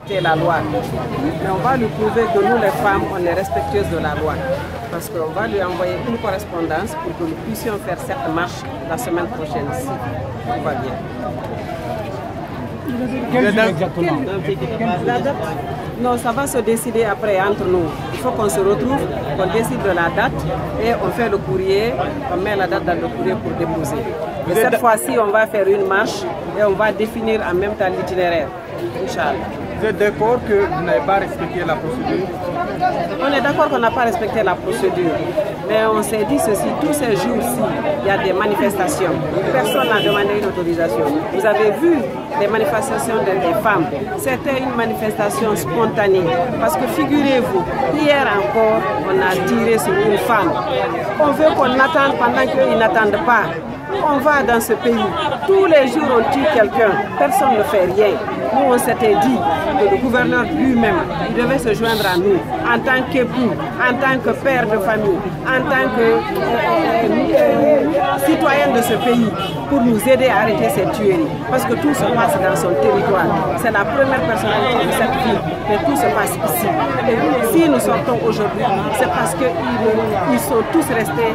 respecter la loi. Mais on va lui prouver que nous, les femmes, on est respectueuses de la loi. Parce qu'on va lui envoyer une correspondance pour que nous puissions faire cette marche la semaine prochaine, si tout va bien. Quelle date exactement? La date? Non, ça va se décider après entre nous. Il faut qu'on se retrouve, qu'on décide de la date et on fait le courrier, on met la date dans le courrier pour déposer. Et cette fois-ci, on va faire une marche et on va définir en même temps l'itinéraire. Inch'Allah. Vous êtes d'accord que vous n'avez pas respecté la procédure? On est d'accord qu'on n'a pas respecté la procédure. Mais on s'est dit ceci, tous ces jours-ci, il y a des manifestations. Personne n'a demandé une autorisation. Vous avez vu les manifestations des femmes. C'était une manifestation spontanée. Parce que figurez-vous, hier encore, on a tiré sur une femme. On veut qu'on attende pendant qu'ils n'attendent pas. On va dans ce pays, tous les jours on tue quelqu'un, personne ne fait rien. Nous on s'était dit que le gouverneur lui-même, il devait se joindre à nous en tant qu'époux, en tant que père de famille, en tant que citoyen de ce pays, pour nous aider à arrêter ces tueries. Parce que tout se passe dans son territoire. C'est la première personnalité de cette ville, mais tout se passe ici. Et si nous sortons aujourd'hui, c'est parce qu'ils sont tous restés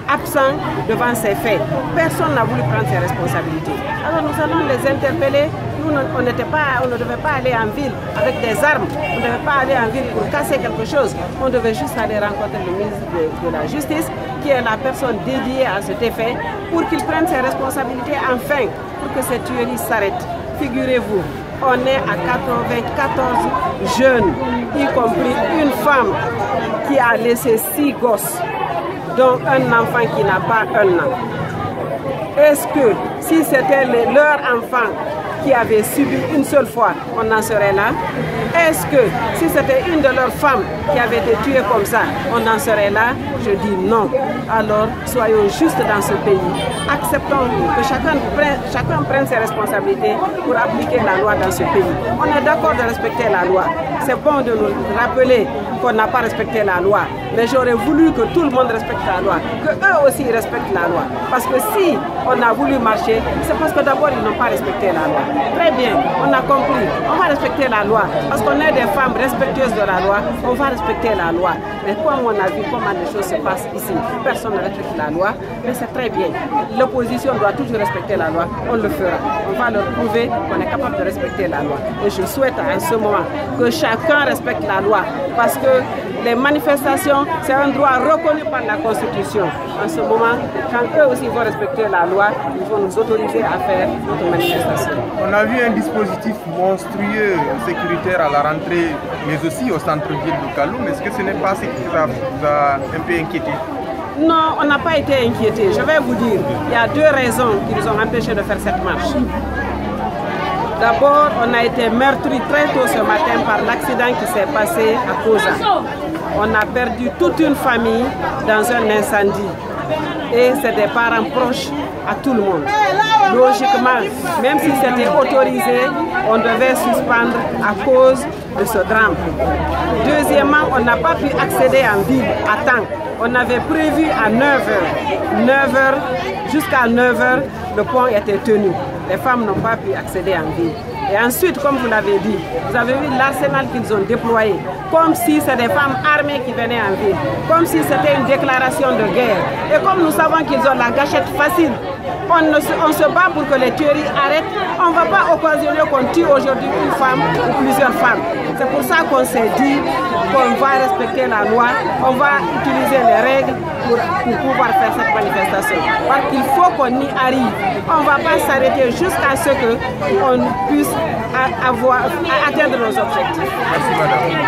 absents devant ces faits. Personne n'a voulu prendre ses responsabilités. Alors nous allons les interpeller. Nous, on ne devait pas aller en ville avec des armes. On ne devait pas aller en ville pour casser quelque chose. On devait juste aller rencontrer le ministre de la Justice, qui est la personne dédiée à cet effet, pour qu'il prenne ses responsabilités enfin, pour que ces tueries s'arrêtent. Figurez-vous, on est à 94 jeunes, y compris une femme qui a laissé 6 gosses, dont un enfant qui n'a pas un an. Est-ce que si c'était leur enfant qui avait subi une seule fois, on en serait là? Est-ce que si c'était une de leurs femmes qui avait été tuée comme ça, on en serait là? Je dis non. Alors, soyons justes dans ce pays. Acceptons que chacun prenne ses responsabilités pour appliquer la loi dans ce pays. On est d'accord de respecter la loi. C'est bon de nous rappeler qu'on n'a pas respecté la loi. Mais j'aurais voulu que tout le monde respecte la loi, qu'eux aussi respectent la loi. Parce que si on a voulu marcher, c'est parce que d'abord ils n'ont pas respecté la loi. Très bien, on a compris. On va respecter la loi. Parce qu'on est des femmes respectueuses de la loi, on va respecter la loi. Mais comme on a vu comment les choses se passent ici, personne ne respecte la loi, mais c'est très bien. L'opposition doit toujours respecter la loi, on le fera. On va leur prouver qu'on est capable de respecter la loi. Et je souhaite en ce moment que chacun respecte la loi, parce que les manifestations, c'est un droit reconnu par la Constitution. En ce moment, quand eux aussi vont respecter la loi, ils vont nous autoriser à faire notre manifestation. On a vu un dispositif monstrueux sécuritaire à la rentrée, mais aussi au centre-ville de Kaloum. Est-ce que ce n'est pas ce qui vous a un peu inquiété? Non, on n'a pas été inquiétés. Je vais vous dire, il y a 2 raisons qui nous ont empêchés de faire cette marche. D'abord, on a été meurtris très tôt ce matin par l'accident qui s'est passé à Koza. On a perdu toute une famille dans un incendie. Et c'est des parents proches à tout le monde. Logiquement, même si c'était autorisé, on devait suspendre à cause de ce drame. Deuxièmement, on n'a pas pu accéder en ville à temps. On avait prévu à 9h. Jusqu'à 9h, le pont était tenu. Les femmes n'ont pas pu accéder en ville. Et ensuite, comme vous l'avez dit, vous avez vu l'arsenal qu'ils ont déployé, comme si c'était des femmes armées qui venaient en ville, comme si c'était une déclaration de guerre. Et comme nous savons qu'ils ont la gâchette facile, on se bat pour que les tueries arrêtent. On ne va pas occasionner qu'on tue aujourd'hui une femme ou plusieurs femmes. C'est pour ça qu'on s'est dit qu'on va respecter la loi, on va utiliser les règles pour pouvoir faire cette manifestation. Parce qu'il faut qu'on y arrive. On ne va pas s'arrêter jusqu'à ce qu'on puisse atteindre nos objectifs. Merci madame.